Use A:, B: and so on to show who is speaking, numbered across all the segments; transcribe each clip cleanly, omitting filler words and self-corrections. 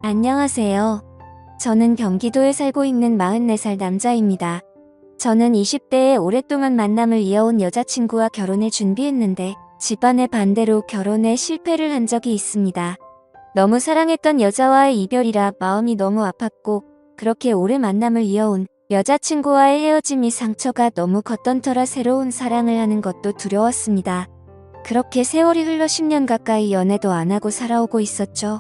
A: 안녕하세요. 저는 경기도에 살고 있는 44살 남자입니다. 저는 20대에 오랫동안 만남을 이어온 여자친구와 결혼을 준비했는데 집안의 반대로 결혼에 실패를 한 적이 있습니다. 너무 사랑했던 여자와의 이별이라 마음이 너무 아팠고 그렇게 오래 만남을 이어온 여자친구와의 헤어짐이 상처가 너무 컸던 터라 새로운 사랑을 하는 것도 두려웠습니다. 그렇게 세월이 흘러 10년 가까이 연애도 안 하고 살아오고 있었죠.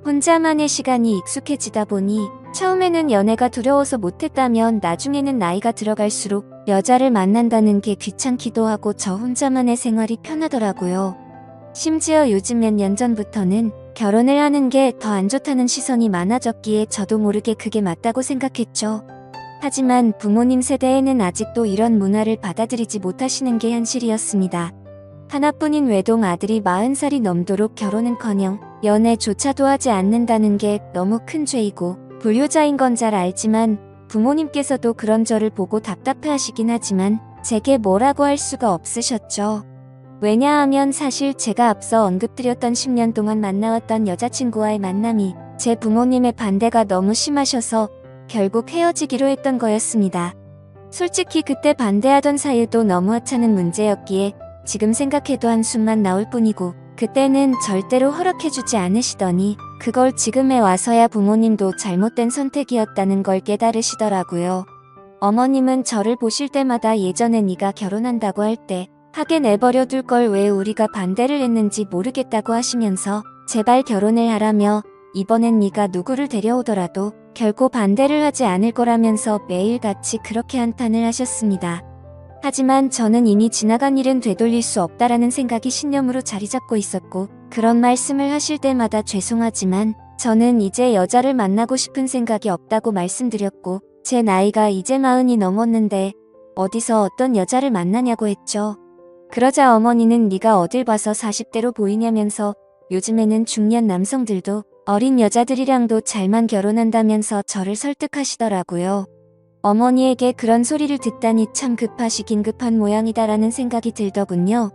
A: 혼자만의 시간이 익숙해지다 보니 처음에는 연애가 두려워서 못했다면 나중에는 나이가 들어갈수록 여자를 만난다는 게 귀찮기도 하고 저 혼자만의 생활이 편하더라고요. 심지어 요즘 몇 년 전부터는 결혼을 하는 게 더 안 좋다는 시선이 많아졌기에 저도 모르게 그게 맞다고 생각했죠. 하지만 부모님 세대에는 아직도 이런 문화를 받아들이지 못하시는 게 현실이었습니다. 하나뿐인 외동 아들이 40살이 넘도록 결혼은커녕 연애조차도 하지 않는다는 게 너무 큰 죄이고 불효자인 건 잘 알지만 부모님께서도 그런 저를 보고 답답해하시긴 하지만 제게 뭐라고 할 수가 없으셨죠. 왜냐하면 사실 제가 앞서 언급드렸던 10년 동안 만나왔던 여자친구와의 만남이 제 부모님의 반대가 너무 심하셔서 결국 헤어지기로 했던 거였습니다. 솔직히 그때 반대하던 사유도 너무 하찮은 문제였기에 지금 생각해도 한숨만 나올 뿐이고 그때는 절대로 허락해주지 않으시더니 그걸 지금에 와서야 부모님도 잘못된 선택이었다는 걸 깨달으시더라고요. 어머님은 저를 보실 때마다 예전에 네가 결혼한다고 할 때 하게 내버려 둘 걸 왜 우리가 반대를 했는지 모르겠다고 하시면서 제발 결혼을 하라며 이번엔 네가 누구를 데려오더라도 결코 반대를 하지 않을 거라면서 매일같이 그렇게 한탄을 하셨습니다. 하지만 저는 이미 지나간 일은 되돌릴 수 없다라는 생각이 신념으로 자리 잡고 있었고 그런 말씀을 하실 때마다 죄송하지만 저는 이제 여자를 만나고 싶은 생각이 없다고 말씀드렸고 제 나이가 이제 40이 넘었는데 어디서 어떤 여자를 만나냐고 했죠. 그러자 어머니는 네가 어딜 봐서 40대로 보이냐면서 요즘에는 중년 남성들도 어린 여자들이랑도 잘만 결혼한다면서 저를 설득하시더라고요. 어머니에게 그런 소리를 듣다니 참 급하시긴 급한 모양이다라는 생각이 들더군요.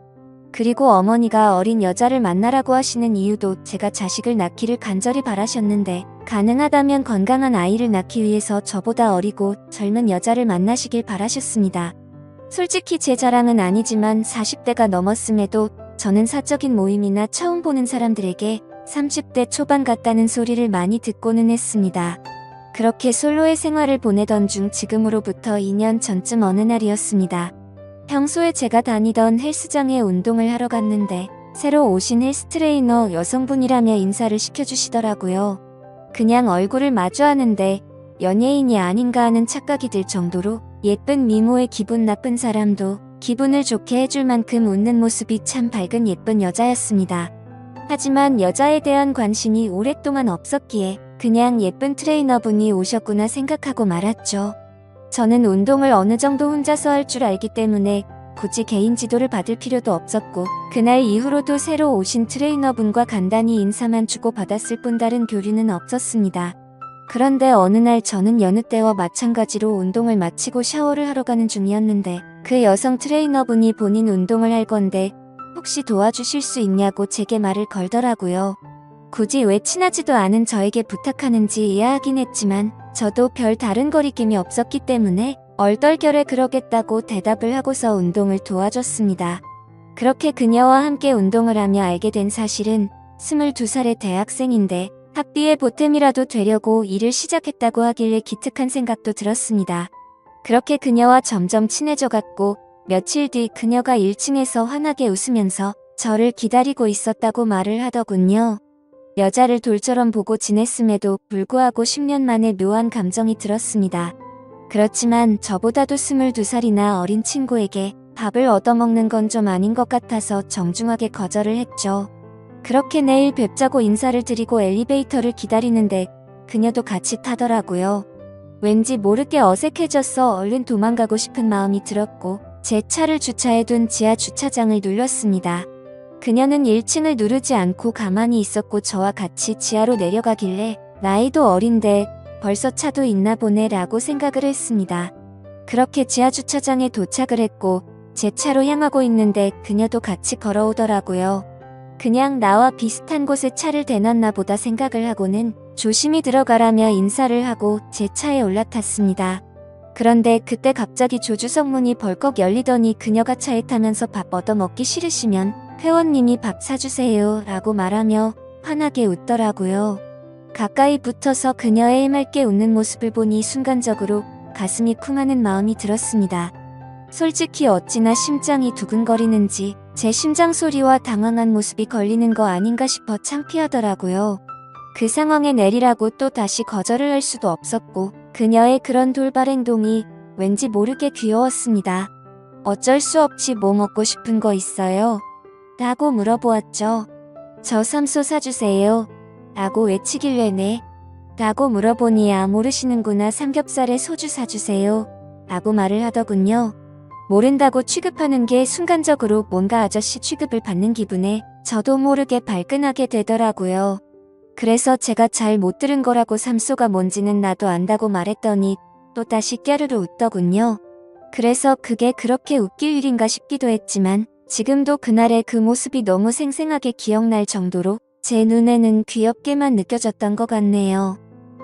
A: 그리고 어머니가 어린 여자를 만나라고 하시는 이유도 제가 자식을 낳기를 간절히 바라셨는데 가능하다면 건강한 아이를 낳기 위해서 저보다 어리고 젊은 여자를 만나시길 바라셨습니다. 솔직히 제 자랑은 아니지만 40대가 넘었음에도 저는 사적인 모임이나 처음 보는 사람들에게 30대 초반 같다는 소리를 많이 듣고는 했습니다. 그렇게 솔로의 생활을 보내던 중 지금으로부터 2년 전쯤 어느 날이었습니다. 평소에 제가 다니던 헬스장에 운동을 하러 갔는데 새로 오신 헬스 트레이너 여성분이라며 인사를 시켜주시더라고요. 그냥 얼굴을 마주하는데 연예인이 아닌가 하는 착각이 들 정도로 예쁜 미모에 기분 나쁜 사람도 기분을 좋게 해줄 만큼 웃는 모습이 참 밝은 예쁜 여자였습니다. 하지만 여자에 대한 관심이 오랫동안 없었기에 그냥 예쁜 트레이너분이 오셨구나 생각하고 말았죠. 저는 운동을 어느 정도 혼자서 할 줄 알기 때문에 굳이 개인 지도를 받을 필요도 없었고 그날 이후로도 새로 오신 트레이너분과 간단히 인사만 주고받았을 뿐 다른 교류는 없었습니다. 그런데 어느 날 저는 여느 때와 마찬가지로 운동을 마치고 샤워를 하러 가는 중이었는데 그 여성 트레이너분이 본인 운동을 할 건데 혹시 도와주실 수 있냐고 제게 말을 걸더라고요. 굳이 왜 친하지도 않은 저에게 부탁하는지 이해하긴 했지만 저도 별 다른 거리낌이 없었기 때문에 얼떨결에 그러겠다고 대답을 하고서 운동을 도와줬습니다. 그렇게 그녀와 함께 운동을 하며 알게 된 사실은 22살의 대학생인데 학비에 보탬이라도 되려고 일을 시작했다고 하길래 기특한 생각도 들었습니다. 그렇게 그녀와 점점 친해져갔고 며칠 뒤 그녀가 1층에서 환하게 웃으면서 저를 기다리고 있었다고 말을 하더군요. 여자를 돌처럼 보고 지냈음에도 불구하고 10년 만에 묘한 감정이 들었습니다. 그렇지만 저보다도 22살이나 어린 친구에게 밥을 얻어먹는 건 좀 아닌 것 같아서 정중하게 거절을 했죠. 그렇게 내일 뵙자고 인사를 드리고 엘리베이터를 기다리는데 그녀도 같이 타더라고요. 왠지 모르게 어색해져서 얼른 도망가고 싶은 마음이 들었고 제 차를 주차해둔 지하 주차장을 눌렀습니다. 그녀는 1층을 누르지 않고 가만히 있었고 저와 같이 지하로 내려가길래 나이도 어린데 벌써 차도 있나 보네 라고 생각을 했습니다. 그렇게 지하 주차장에 도착을 했고 제 차로 향하고 있는데 그녀도 같이 걸어오더라고요. 그냥 나와 비슷한 곳에 차를 대놨나 보다 생각을 하고는 조심히 들어가라며 인사를 하고 제 차에 올라탔습니다. 그런데 그때 갑자기 조주석 문이 벌컥 열리더니 그녀가 차에 타면서 밥 얻어먹기 싫으시면 회원님이 밥 사주세요 라고 말하며 환하게 웃더라고요. 가까이 붙어서 그녀의 해맑게 웃는 모습을 보니 순간적으로 가슴이 쿵 하는 마음이 들었습니다. 솔직히 어찌나 심장이 두근거리는지 제 심장 소리와 당황한 모습이 걸리는 거 아닌가 싶어 창피하더라고요. 그 상황에 내리라고 또 다시 거절을 할 수도 없었고 그녀의 그런 돌발 행동이 왠지 모르게 귀여웠습니다. 어쩔 수 없이 뭐 먹고 싶은 거 있어요? 라고 물어보았죠. 저 삼소 사주세요. 라고 외치길래 네. 라고 물어보니 모르시는구나. 삼겹살에 소주 사주세요. 라고 말을 하더군요. 모른다고 취급하는 게 순간적으로 뭔가 아저씨 취급을 받는 기분에 저도 모르게 발끈하게 되더라고요. 그래서 제가 잘 못 들은 거라고 삼소가 뭔지는 나도 안다고 말했더니 또다시 깨르르 웃더군요. 그래서 그게 그렇게 웃길 일인가 싶기도 했지만 지금도 그날의 그 모습이 너무 생생하게 기억날 정도로 제 눈에는 귀엽게만 느껴졌던 것 같네요.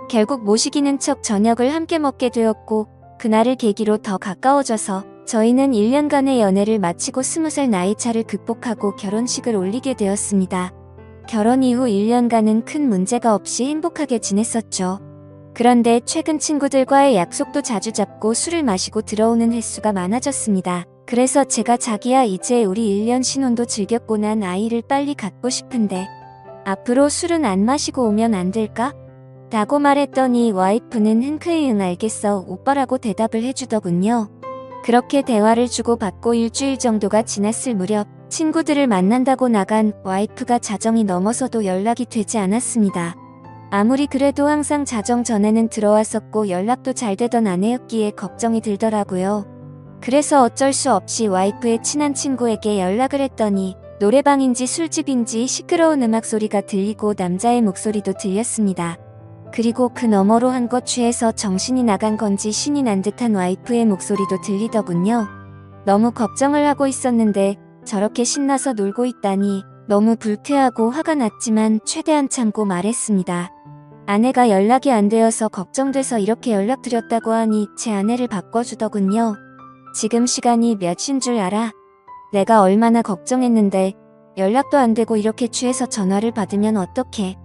A: 결국 모시기는 척 저녁을 함께 먹게 되었고 그날을 계기로 더 가까워져서 저희는 1년간의 연애를 마치고 20살 나이차를 극복하고 결혼식을 올리게 되었습니다. 결혼 이후 1년간은 큰 문제가 없이 행복하게 지냈었죠. 그런데 최근 친구들과의 약속도 자주 잡고 술을 마시고 들어오는 횟수가 많아졌습니다. 그래서 제가 자기야 이제 우리 1년 신혼도 즐겼고 난 아이를 빨리 갖고 싶은데 앞으로 술은 안 마시고 오면 안 될까? 라고 말했더니 와이프는 흔쾌히 응 알겠어 오빠라고 대답을 해주더군요. 그렇게 대화를 주고받고 일주일 정도가 지났을 무렵 친구들을 만난다고 나간 와이프가 자정이 넘어서도 연락이 되지 않았습니다. 아무리 그래도 항상 자정 전에는 들어왔었고 연락도 잘 되던 아내였기에 걱정이 들더라고요. 그래서 어쩔 수 없이 와이프의 친한 친구에게 연락을 했더니 노래방인지 술집인지 시끄러운 음악 소리가 들리고 남자의 목소리도 들렸습니다. 그리고 그 너머로 한껏 취해서 정신이 나간 건지 신이 난 듯한 와이프의 목소리도 들리더군요. 너무 걱정을 하고 있었는데 저렇게 신나서 놀고 있다니 너무 불쾌하고 화가 났지만 최대한 참고 말했습니다. 아내가 연락이 안 되어서 걱정돼서 이렇게 연락드렸다고 하니 제 아내를 바꿔주더군요. 지금 시간이 몇 시인 줄 알아? 내가 얼마나 걱정했는데 연락도 안 되고 이렇게 취해서 전화를 받으면 어떡해.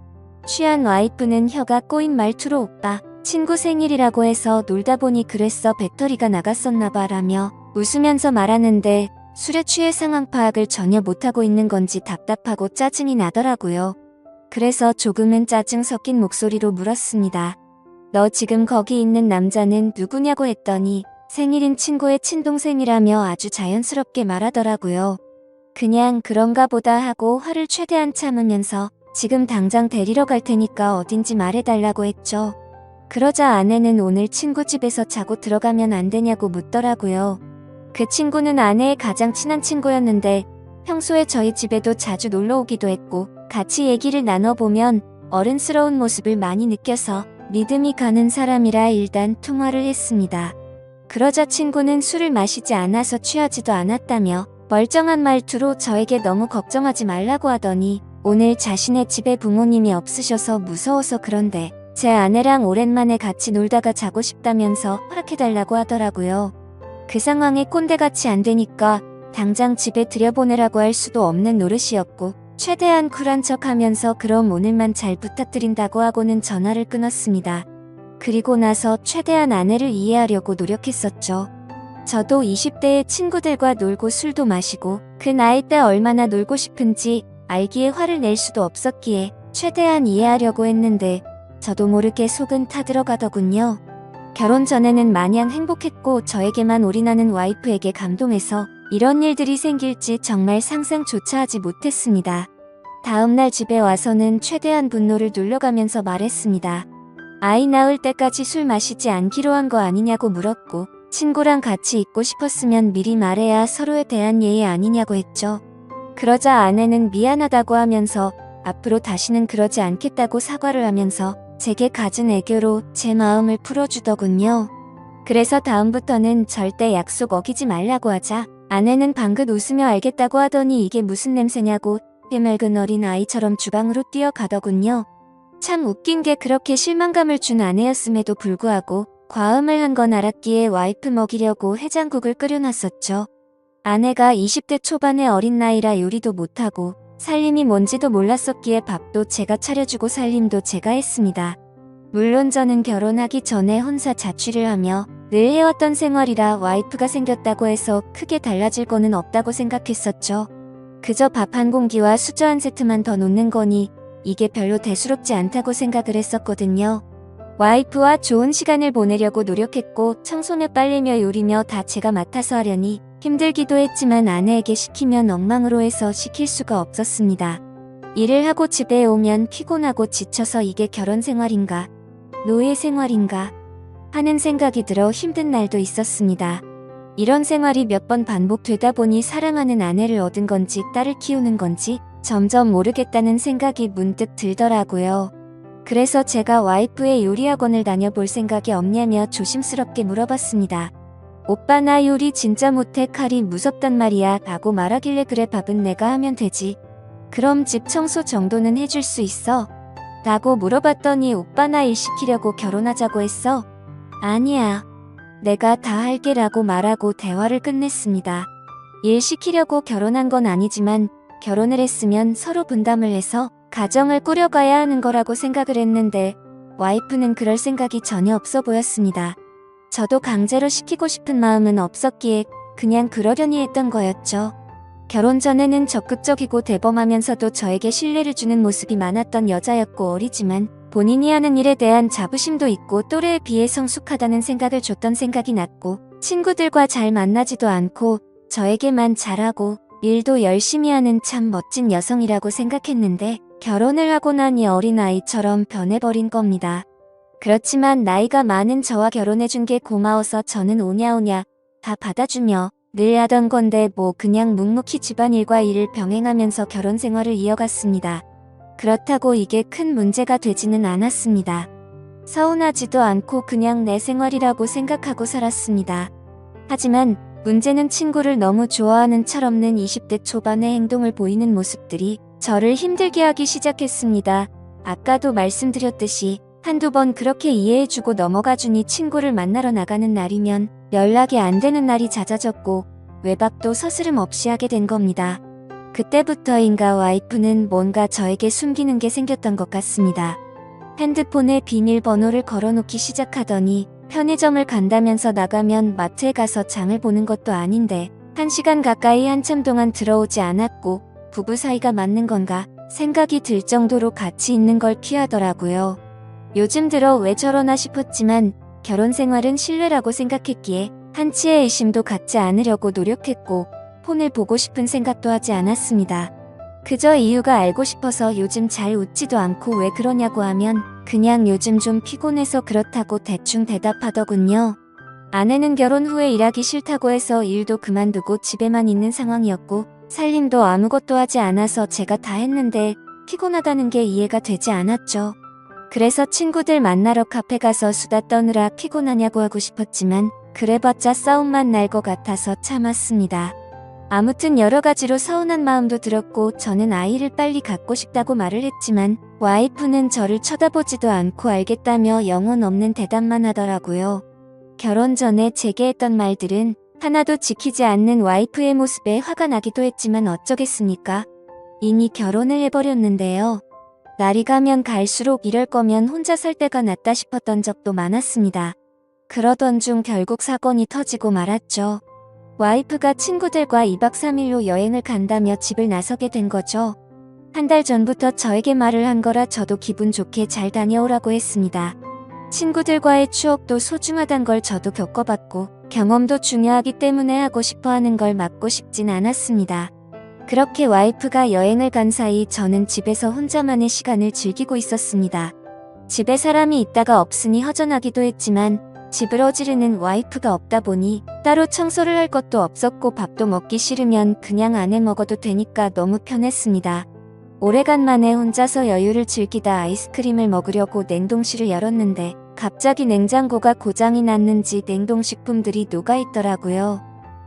A: 취한 와이프는 혀가 꼬인 말투로 오빠 친구 생일이라고 해서 놀다 보니 그랬어 배터리가 나갔었나봐 라며 웃으면서 말하는데 술에 취해 상황 파악을 전혀 못하고 있는 건지 답답하고 짜증이 나더라고요. 그래서 조금은 짜증 섞인 목소리로 물었습니다. 너 지금 거기 있는 남자는 누구냐고 했더니 생일인 친구의 친동생이라며 아주 자연스럽게 말하더라고요. 그냥 그런가 보다 하고 화를 최대한 참으면서 지금 당장 데리러 갈 테니까 어딘지 말해달라고 했죠. 그러자 아내는 오늘 친구 집에서 자고 들어가면 안 되냐고 묻더라고요. 그 친구는 아내의 가장 친한 친구였는데 평소에 저희 집에도 자주 놀러 오기도 했고 같이 얘기를 나눠보면 어른스러운 모습을 많이 느껴서 믿음이 가는 사람이라 일단 통화를 했습니다. 그러자 친구는 술을 마시지 않아서 취하지도 않았다며 멀쩡한 말투로 저에게 너무 걱정하지 말라고 하더니 오늘 자신의 집에 부모님이 없으셔서 무서워서 그런데 제 아내랑 오랜만에 같이 놀다가 자고 싶다면서 허락해달라고 하더라고요. 그 상황에 꼰대같이 안 되니까 당장 집에 들여보내라고 할 수도 없는 노릇이었고 최대한 쿨한 척하면서 그럼 오늘만 잘 부탁드린다고 하고는 전화를 끊었습니다. 그리고 나서 최대한 아내를 이해하려고 노력했었죠. 저도 20대의 친구들과 놀고 술도 마시고 그 나이 때 얼마나 놀고 싶은지 알기에 화를 낼 수도 없었기에 최대한 이해하려고 했는데 저도 모르게 속은 타들어가더군요. 결혼 전에는 마냥 행복했고 저에게만 올인하는 와이프에게 감동해서 이런 일들이 생길지 정말 상상조차 하지 못했습니다. 다음날 집에 와서는 최대한 분노를 눌러가면서 말했습니다. 아이 낳을 때까지 술 마시지 않기로 한 거 아니냐고 물었고 친구랑 같이 있고 싶었으면 미리 말해야 서로에 대한 예의 아니냐고 했죠. 그러자 아내는 미안하다고 하면서 앞으로 다시는 그러지 않겠다고 사과를 하면서 제게 갖은 애교로 제 마음을 풀어주더군요. 그래서 다음부터는 절대 약속 어기지 말라고 하자 아내는 방긋 웃으며 알겠다고 하더니 이게 무슨 냄새냐고 해맑은 어린 아이처럼 주방으로 뛰어가더군요. 참 웃긴 게 그렇게 실망감을 준 아내였음에도 불구하고 과음을 한 건 알았기에 와이프 먹이려고 해장국을 끓여놨었죠. 아내가 20대 초반의 어린 나이라 요리도 못하고 살림이 뭔지도 몰랐었기에 밥도 제가 차려주고 살림도 제가 했습니다. 물론 저는 결혼하기 전에 혼자 자취를 하며 늘 해왔던 생활이라 와이프가 생겼다고 해서 크게 달라질 거는 없다고 생각했었죠. 그저 밥 한 공기와 수저 한 세트만 더 놓는 거니 이게 별로 대수롭지 않다고 생각을 했었거든요. 와이프와 좋은 시간을 보내려고 노력했고 청소며 빨래며 요리며 다 제가 맡아서 하려니 힘들기도 했지만 아내에게 시키면 엉망으로 해서 시킬 수가 없었습니다. 일을 하고 집에 오면 피곤하고 지쳐서 이게 결혼 생활인가, 노예 생활인가 하는 생각이 들어 힘든 날도 있었습니다. 이런 생활이 몇 번 반복되다 보니 사랑하는 아내를 얻은 건지 딸을 키우는 건지 점점 모르겠다는 생각이 문득 들더라고요. 그래서 제가 와이프의 요리학원을 다녀볼 생각이 없냐며 조심스럽게 물어봤습니다. 오빠 나 요리 진짜 못해 칼이 무섭단 말이야 라고 말하길래 그래 밥은 내가 하면 되지. 그럼 집 청소 정도는 해줄 수 있어? 라고 물어봤더니 오빠 나 일 시키려고 결혼하자고 했어? 아니야. 내가 다 할게 라고 말하고 대화를 끝냈습니다. 일 시키려고 결혼한 건 아니지만 결혼을 했으면 서로 분담을 해서 가정을 꾸려가야 하는 거라고 생각을 했는데 와이프는 그럴 생각이 전혀 없어 보였습니다. 저도 강제로 시키고 싶은 마음은 없었기에 그냥 그러려니 했던 거였죠. 결혼 전에는 적극적이고 대범하면서도 저에게 신뢰를 주는 모습이 많았던 여자였고 어리지만 본인이 하는 일에 대한 자부심도 있고 또래에 비해 성숙하다는 생각을 줬던 생각이 났고 친구들과 잘 만나지도 않고 저에게만 잘하고 일도 열심히 하는 참 멋진 여성이라고 생각했는데 결혼을 하고 나니 어린아이처럼 변해버린 겁니다. 그렇지만 나이가 많은 저와 결혼해준 게 고마워서 저는 오냐오냐 다 받아주며 늘 하던 건데 뭐 그냥 묵묵히 집안일과 일을 병행하면서 결혼 생활을 이어갔습니다. 그렇다고 이게 큰 문제가 되지는 않았습니다. 서운하지도 않고 그냥 내 생활이라고 생각하고 살았습니다. 하지만 문제는 친구를 너무 좋아하는 철없는 20대 초반의 행동을 보이는 모습들이 저를 힘들게 하기 시작했습니다. 아까도 말씀드렸듯이 한두 번 그렇게 이해해주고 넘어가주니 친구를 만나러 나가는 날이면 연락이 안 되는 날이 잦아졌고 외박도 서스름 없이 하게 된 겁니다. 그때부터인가 와이프는 뭔가 저에게 숨기는 게 생겼던 것 같습니다. 핸드폰에 비밀번호를 걸어놓기 시작하더니 편의점을 간다면서 나가면 마트에 가서 장을 보는 것도 아닌데 1시간 가까이 한참 동안 들어오지 않았고 부부 사이가 맞는 건가 생각이 들 정도로 같이 있는 걸 피하더라고요. 요즘 들어 왜 저러나 싶었지만 결혼 생활은 신뢰라고 생각했기에 한치의 의심도 갖지 않으려고 노력했고 폰을 보고 싶은 생각도 하지 않았습니다. 그저 이유가 알고 싶어서 요즘 잘 웃지도 않고 왜 그러냐고 하면 그냥 요즘 좀 피곤해서 그렇다고 대충 대답하더군요. 아내는 결혼 후에 일하기 싫다고 해서 일도 그만두고 집에만 있는 상황이었고 살림도 아무것도 하지 않아서 제가 다 했는데 피곤하다는 게 이해가 되지 않았죠. 그래서 친구들 만나러 카페 가서 수다 떠느라 피곤하냐고 하고 싶었지만 그래봤자 싸움만 날 것 같아서 참았습니다. 아무튼 여러 가지로 서운한 마음도 들었고 저는 아이를 빨리 갖고 싶다고 말을 했지만 와이프는 저를 쳐다보지도 않고 알겠다며 영혼 없는 대답만 하더라고요. 결혼 전에 제게 했던 말들은 하나도 지키지 않는 와이프의 모습에 화가 나기도 했지만 어쩌겠습니까? 이미 결혼을 해버렸는데요. 날이 가면 갈수록 이럴 거면 혼자 살 때가 낫다 싶었던 적도 많았습니다. 그러던 중 결국 사건이 터지고 말았죠. 와이프가 친구들과 2박 3일로 여행을 간다며 집을 나서게 된 거죠. 한 달 전부터 저에게 말을 한 거라 저도 기분 좋게 잘 다녀오라고 했습니다. 친구들과의 추억도 소중하단 걸 저도 겪어봤고 경험도 중요하기 때문에 하고 싶어 하는 걸 막고 싶진 않았습니다. 그렇게 와이프가 여행을 간 사이 저는 집에서 혼자만의 시간을 즐기고 있었습니다. 집에 사람이 있다가 없으니 허전하기도 했지만 집을 어지르는 와이프가 없다 보니 따로 청소를 할 것도 없었고 밥도 먹기 싫으면 그냥 안 해 먹어도 되니까 너무 편했습니다. 오래간만에 혼자서 여유를 즐기다 아이스크림을 먹으려고 냉동실을 열었는데 갑자기 냉장고가 고장이 났는지 냉동식품들이 녹아있더라고요.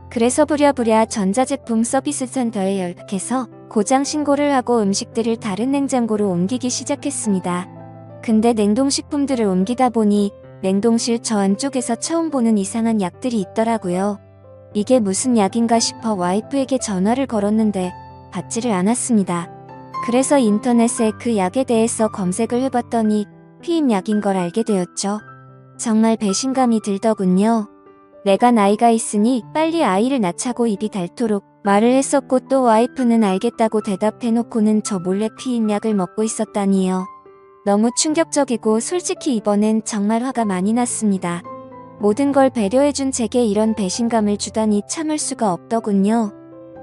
A: 그래서 부랴부랴 전자제품 서비스 센터에 연락해서 고장 신고를 하고 음식들을 다른 냉장고로 옮기기 시작했습니다. 근데 냉동식품들을 옮기다 보니 냉동실 저 안쪽에서 처음 보는 이상한 약들이 있더라고요. 이게 무슨 약인가 싶어 와이프에게 전화를 걸었는데 받지를 않았습니다. 그래서 인터넷에 그 약에 대해서 검색을 해봤더니 피임약인 걸 알게 되었죠. 정말 배신감이 들더군요. 내가 나이가 있으니 빨리 아이를 낳자고 입이 닳도록 말을 했었고 또 와이프는 알겠다고 대답해놓고는 저 몰래 피임약을 먹고 있었다니요. 너무 충격적이고 솔직히 이번엔 정말 화가 많이 났습니다. 모든 걸 배려해준 제게 이런 배신감을 주다니 참을 수가 없더군요.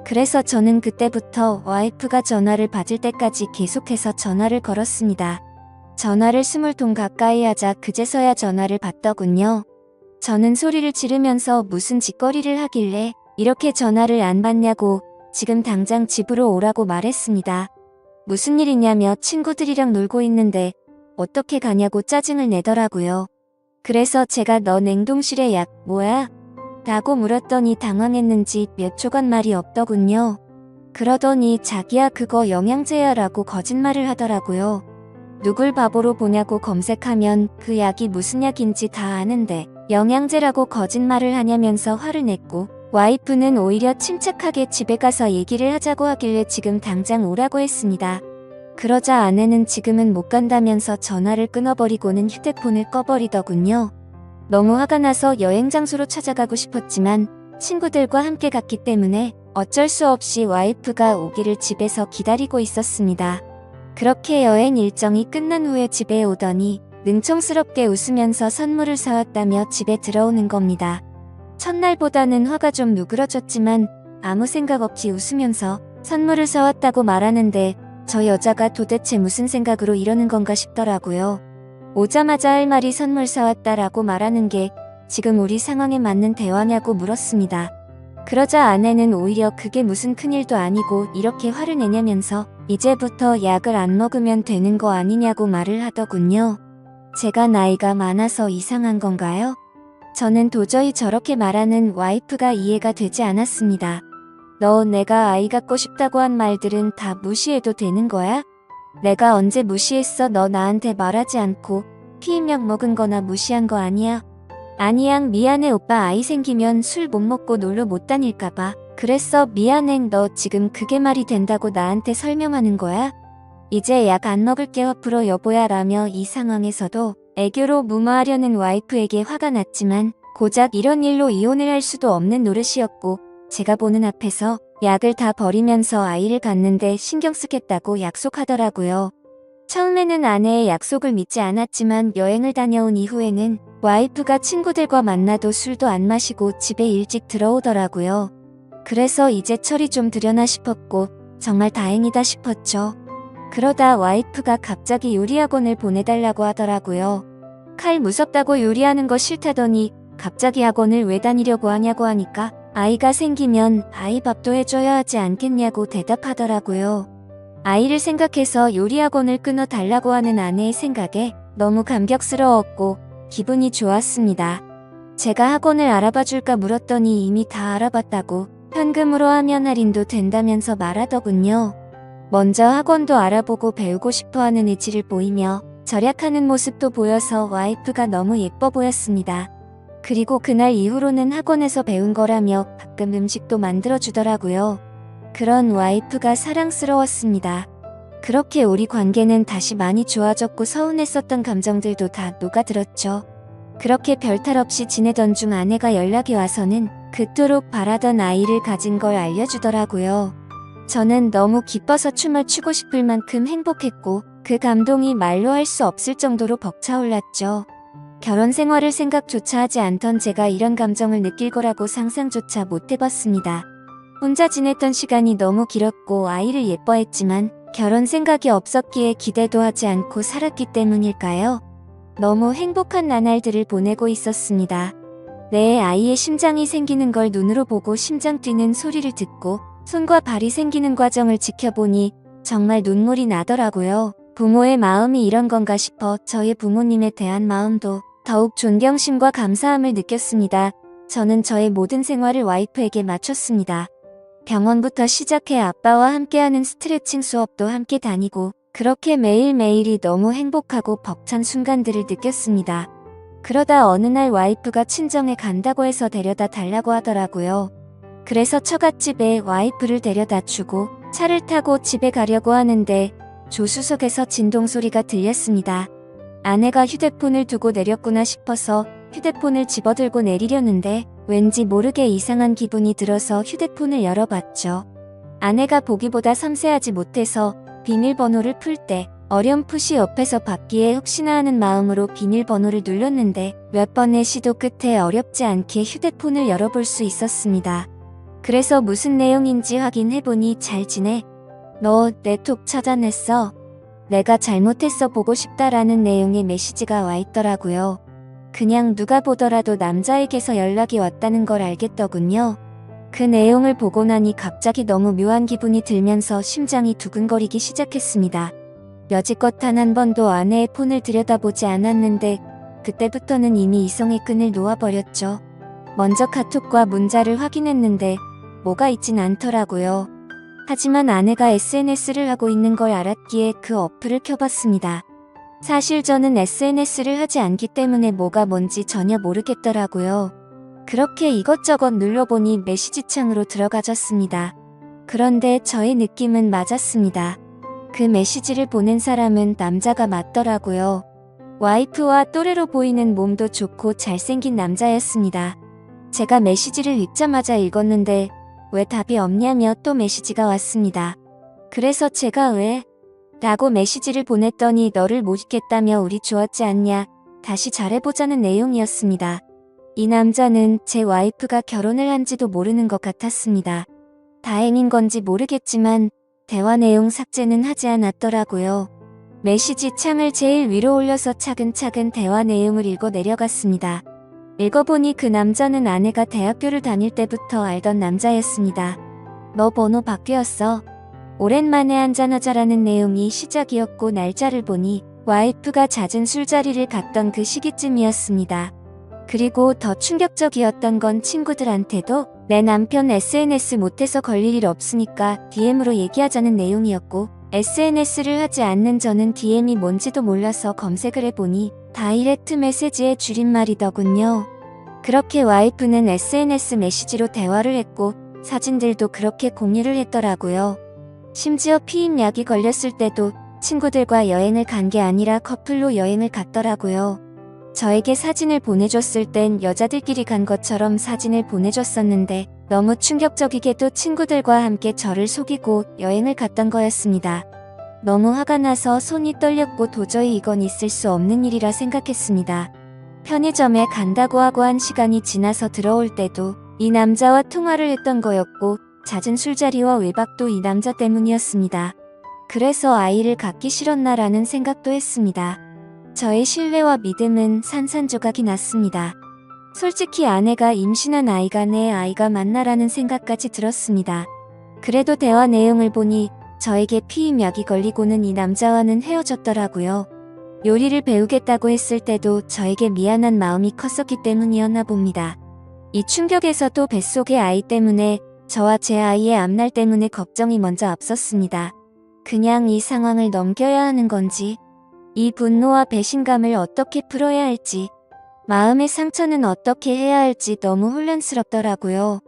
A: 그래서 저는 그때부터 와이프가 전화를 받을 때까지 계속해서 전화를 걸었습니다. 전화를 20통 가까이 하자 그제서야 전화를 받더군요. 저는 소리를 지르면서 무슨 짓거리를 하길래 이렇게 전화를 안 받냐고 지금 당장 집으로 오라고 말했습니다. 무슨 일이냐며 친구들이랑 놀고 있는데 어떻게 가냐고 짜증을 내더라고요. 그래서 제가 너 냉동실에 약 뭐야? 라고 물었더니 당황했는지 몇 초간 말이 없더군요. 그러더니 자기야 그거 영양제야 라고 거짓말을 하더라고요. 누굴 바보로 보냐고 검색하면 그 약이 무슨 약인지 다 아는데 영양제라고 거짓말을 하냐면서 화를 냈고 와이프는 오히려 침착하게 집에 가서 얘기를 하자고 하길래 지금 당장 오라고 했습니다. 그러자 아내는 지금은 못 간다면서 전화를 끊어버리고는 휴대폰을 꺼버리더군요. 너무 화가 나서 여행 장소로 찾아가고 싶었지만 친구들과 함께 갔기 때문에 어쩔 수 없이 와이프가 오기를 집에서 기다리고 있었습니다. 그렇게 여행 일정이 끝난 후에 집에 오더니 능청스럽게 웃으면서 선물을 사왔다며 집에 들어오는 겁니다. 첫날보다는 화가 좀 누그러졌지만 아무 생각 없이 웃으면서 선물을 사왔다고 말하는데 저 여자가 도대체 무슨 생각으로 이러는 건가 싶더라고요. 오자마자 할 말이 선물 사왔다라고 말하는 게 지금 우리 상황에 맞는 대화냐고 물었습니다. 그러자 아내는 오히려 그게 무슨 큰일도 아니고 이렇게 화를 내냐면서 이제부터 약을 안 먹으면 되는 거 아니냐고 말을 하더군요. 제가 나이가 많아서 이상한 건가요? 저는 도저히 저렇게 말하는 와이프가 이해가 되지 않았습니다. 너 내가 아이 갖고 싶다고 한 말들은 다 무시해도 되는 거야? 내가 언제 무시했어? 너 나한테 말하지 않고 피임약 먹은 거나 무시한 거 아니야? 아니야 미안해 오빠 아이 생기면 술 못 먹고 놀러 못 다닐까봐 그랬어 미안해 너 지금 그게 말이 된다고 나한테 설명하는 거야? 이제 약 안 먹을게 화풀어 여보야 라며 이 상황에서도 애교로 무마하려는 와이프에게 화가 났지만 고작 이런 일로 이혼을 할 수도 없는 노릇이었고 제가 보는 앞에서 약을 다 버리면서 아이를 갖는데 신경 쓰겠다고 약속하더라고요. 처음에는 아내의 약속을 믿지 않았지만 여행을 다녀온 이후에는 와이프가 친구들과 만나도 술도 안 마시고 집에 일찍 들어오더라고요. 그래서 이제 철이 좀 들여나 싶었고 정말 다행이다 싶었죠. 그러다 와이프가 갑자기 요리학원을 보내달라고 하더라고요. 칼 무섭다고 요리하는 거 싫다더니 갑자기 학원을 왜 다니려고 하냐고 하니까 아이가 생기면 아이 밥도 해줘야 하지 않겠냐고 대답하더라고요. 아이를 생각해서 요리학원을 끊어달라고 하는 아내의 생각에 너무 감격스러웠고 기분이 좋았습니다. 제가 학원을 알아봐줄까 물었더니 이미 다 알아봤다고 현금으로 하면 할인도 된다면서 말하더군요. 먼저 학원도 알아보고 배우고 싶어하는 의지를 보이며 절약하는 모습도 보여서 와이프가 너무 예뻐 보였습니다. 그리고 그날 이후로는 학원에서 배운 거라며 가끔 음식도 만들어주더라고요. 그런 와이프가 사랑스러웠습니다. 그렇게 우리 관계는 다시 많이 좋아졌고 서운했었던 감정들도 다 녹아들었죠. 그렇게 별탈 없이 지내던 중 아내가 연락이 와서는 그토록 바라던 아이를 가진 걸 알려주더라고요. 저는 너무 기뻐서 춤을 추고 싶을 만큼 행복했고 그 감동이 말로 할 수 없을 정도로 벅차올랐죠. 결혼 생활을 생각조차 하지 않던 제가 이런 감정을 느낄 거라고 상상조차 못 해봤습니다. 혼자 지냈던 시간이 너무 길었고 아이를 예뻐했지만 결혼 생각이 없었기에 기대도 하지 않고 살았기 때문일까요? 너무 행복한 나날들을 보내고 있었습니다. 내 아이의 심장이 생기는 걸 눈으로 보고 심장 뛰는 소리를 듣고 손과 발이 생기는 과정을 지켜보니 정말 눈물이 나더라고요. 부모의 마음이 이런 건가 싶어 저의 부모님에 대한 마음도 더욱 존경심과 감사함을 느꼈습니다. 저는 저의 모든 생활을 와이프에게 맞췄습니다. 병원부터 시작해 아빠와 함께하는 스트레칭 수업도 함께 다니고 그렇게 매일매일이 너무 행복하고 벅찬 순간들을 느꼈습니다. 그러다 어느 날 와이프가 친정에 간다고 해서 데려다 달라고 하더라고요. 그래서 처갓집에 와이프를 데려다 주고 차를 타고 집에 가려고 하는데 조수석에서 진동소리가 들렸습니다. 아내가 휴대폰을 두고 내렸구나 싶어서 휴대폰을 집어들고 내리려는데 왠지 모르게 이상한 기분이 들어서 휴대폰을 열어봤죠. 아내가 보기보다 섬세하지 못해서 비밀번호를 풀 때 어렴풋이 옆에서 받기에 혹시나 하는 마음으로 비밀번호를 눌렀는데 몇 번의 시도 끝에 어렵지 않게 휴대폰을 열어볼 수 있었습니다. 그래서 무슨 내용인지 확인해보니 잘 지내? 너 내 톡 차단했어? 내가 잘못했어 보고 싶다라는 내용의 메시지가 와 있더라고요. 그냥 누가 보더라도 남자에게서 연락이 왔다는 걸 알겠더군요. 그 내용을 보고 나니 갑자기 너무 묘한 기분이 들면서 심장이 두근거리기 시작했습니다. 여지껏 단 한 번도 아내의 폰을 들여다보지 않았는데 그때부터는 이미 이성의 끈을 놓아버렸죠. 먼저 카톡과 문자를 확인했는데 뭐가 있진 않더라고요. 하지만 아내가 SNS를 하고 있는 걸 알았기에 그 어플을 켜봤습니다. 사실 저는 SNS를 하지 않기 때문에 뭐가 뭔지 전혀 모르겠더라고요. 그렇게 이것저것 눌러보니 메시지 창으로 들어가졌습니다. 그런데 저의 느낌은 맞았습니다. 그 메시지를 보낸 사람은 남자가 맞더라고요. 와이프와 또래로 보이는 몸도 좋고 잘생긴 남자였습니다. 제가 메시지를 읽자마자 읽었는데 왜 답이 없냐며 또 메시지가 왔습니다. 그래서 제가 왜? 라고 메시지를 보냈더니 너를 못 잊겠다며 우리 좋았지 않냐? 다시 잘해보자는 내용이었습니다. 이 남자는 제 와이프가 결혼을 한지도 모르는 것 같았습니다. 다행인 건지 모르겠지만 대화 내용 삭제는 하지 않았더라고요. 메시지 창을 제일 위로 올려서 차근차근 대화 내용을 읽어 내려갔습니다. 읽어보니 그 남자는 아내가 대학교를 다닐 때부터 알던 남자였습니다. 너 번호 바뀌었어. 오랜만에 한잔하자라는 내용이 시작이었고 날짜를 보니 와이프가 잦은 술자리를 갔던 그 시기쯤이었습니다. 그리고 더 충격적이었던 건 친구들한테도 내 남편 SNS 못해서 걸릴 일 없으니까 DM으로 얘기하자는 내용이었고 SNS를 하지 않는 저는 DM이 뭔지도 몰라서 검색을 해보니 다이렉트 메시지의 줄임말이더군요. 그렇게 와이프는 SNS 메시지로 대화를 했고 사진들도 그렇게 공유를 했더라고요. 심지어 피임약이 걸렸을 때도 친구들과 여행을 간 게 아니라 커플로 여행을 갔더라고요. 저에게 사진을 보내줬을 땐 여자들끼리 간 것처럼 사진을 보내줬었는데 너무 충격적이게도 친구들과 함께 저를 속이고 여행을 갔던 거였습니다. 너무 화가 나서 손이 떨렸고 도저히 이건 있을 수 없는 일이라 생각했습니다. 편의점에 간다고 하고 한 시간이 지나서 들어올 때도 이 남자와 통화를 했던 거였고 잦은 술자리와 외박도 이 남자 때문이었습니다. 그래서 아이를 갖기 싫었나라는 생각도 했습니다. 저의 신뢰와 믿음은 산산조각이 났습니다. 솔직히 아내가 임신한 아이가 내 아이가 맞나라는 생각까지 들었습니다. 그래도 대화 내용을 보니 저에게 피임약이 걸리고는 이 남자와는 헤어졌더라고요. 요리를 배우겠다고 했을 때도 저에게 미안한 마음이 컸었기 때문이었나 봅니다. 이 충격에서도 뱃속의 아이 때문에 저와 제 아이의 앞날 때문에 걱정이 먼저 앞섰습니다. 그냥 이 상황을 넘겨야 하는 건지, 이 분노와 배신감을 어떻게 풀어야 할지, 마음의 상처는 어떻게 해야 할지 너무 혼란스럽더라고요.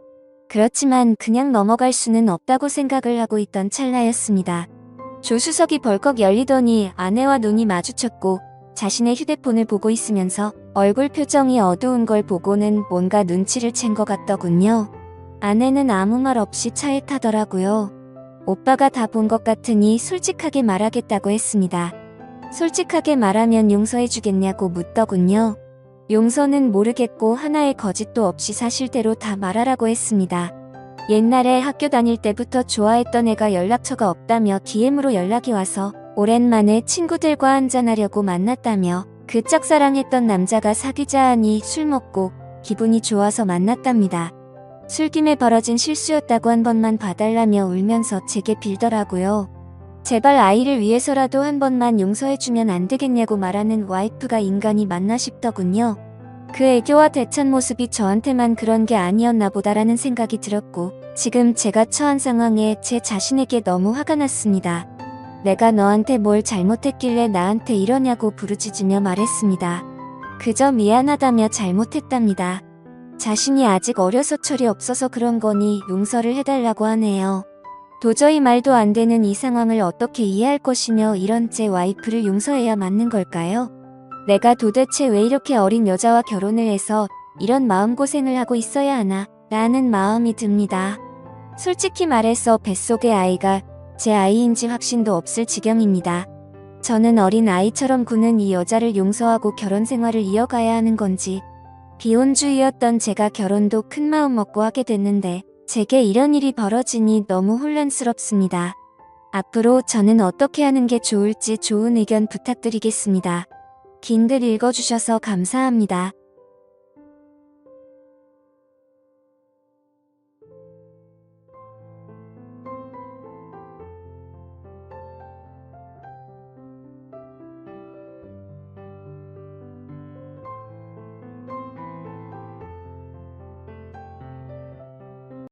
A: 그렇지만 그냥 넘어갈 수는 없다고 생각을 하고 있던 찰나였습니다. 조수석이 벌컥 열리더니 아내와 눈이 마주쳤고 자신의 휴대폰을 보고 있으면서 얼굴 표정이 어두운 걸 보고는 뭔가 눈치를 챈 것 같더군요. 아내는 아무 말 없이 차에 타더라고요. 오빠가 다 본 것 같으니 솔직하게 말하겠다고 했습니다. 솔직하게 말하면 용서해주겠냐고 묻더군요. 용서는 모르겠고 하나의 거짓도 없이 사실대로 다 말하라고 했습니다. 옛날에 학교 다닐 때부터 좋아했던 애가 연락처가 없다며 DM으로 연락이 와서 오랜만에 친구들과 한잔하려고 만났다며 그 짝사랑했던 남자가 사귀자 하니 술 먹고 기분이 좋아서 만났답니다. 술김에 벌어진 실수였다고 한 번만 봐달라며 울면서 제게 빌더라고요. 제발 아이를 위해서라도 한 번만 용서해주면 안 되겠냐고 말하는 와이프가 인간이 맞나 싶더군요. 그 애교와 대찬 모습이 저한테만 그런 게 아니었나 보다라는 생각이 들었고 지금 제가 처한 상황에 제 자신에게 너무 화가 났습니다. 내가 너한테 뭘 잘못했길래 나한테 이러냐고 부르짖으며 말했습니다. 그저 미안하다며 잘못했답니다. 자신이 아직 어려서 철이 없어서 그런 거니 용서를 해달라고 하네요. 도저히 말도 안 되는 이 상황을 어떻게 이해할 것이며 이런 제 와이프를 용서해야 맞는 걸까요? 내가 도대체 왜 이렇게 어린 여자와 결혼을 해서 이런 마음고생을 하고 있어야 하나 라는 마음이 듭니다. 솔직히 말해서 뱃속의 아이가 제 아이인지 확신도 없을 지경입니다. 저는 어린 아이처럼 구는 이 여자를 용서하고 결혼 생활을 이어가야 하는 건지, 비혼주의였던 제가 결혼도 큰 마음 먹고 하게 됐는데 제게 이런 일이 벌어지니 너무 혼란스럽습니다. 앞으로 저는 어떻게 하는 게 좋을지 좋은 의견 부탁드리겠습니다. 긴 글 읽어주셔서 감사합니다.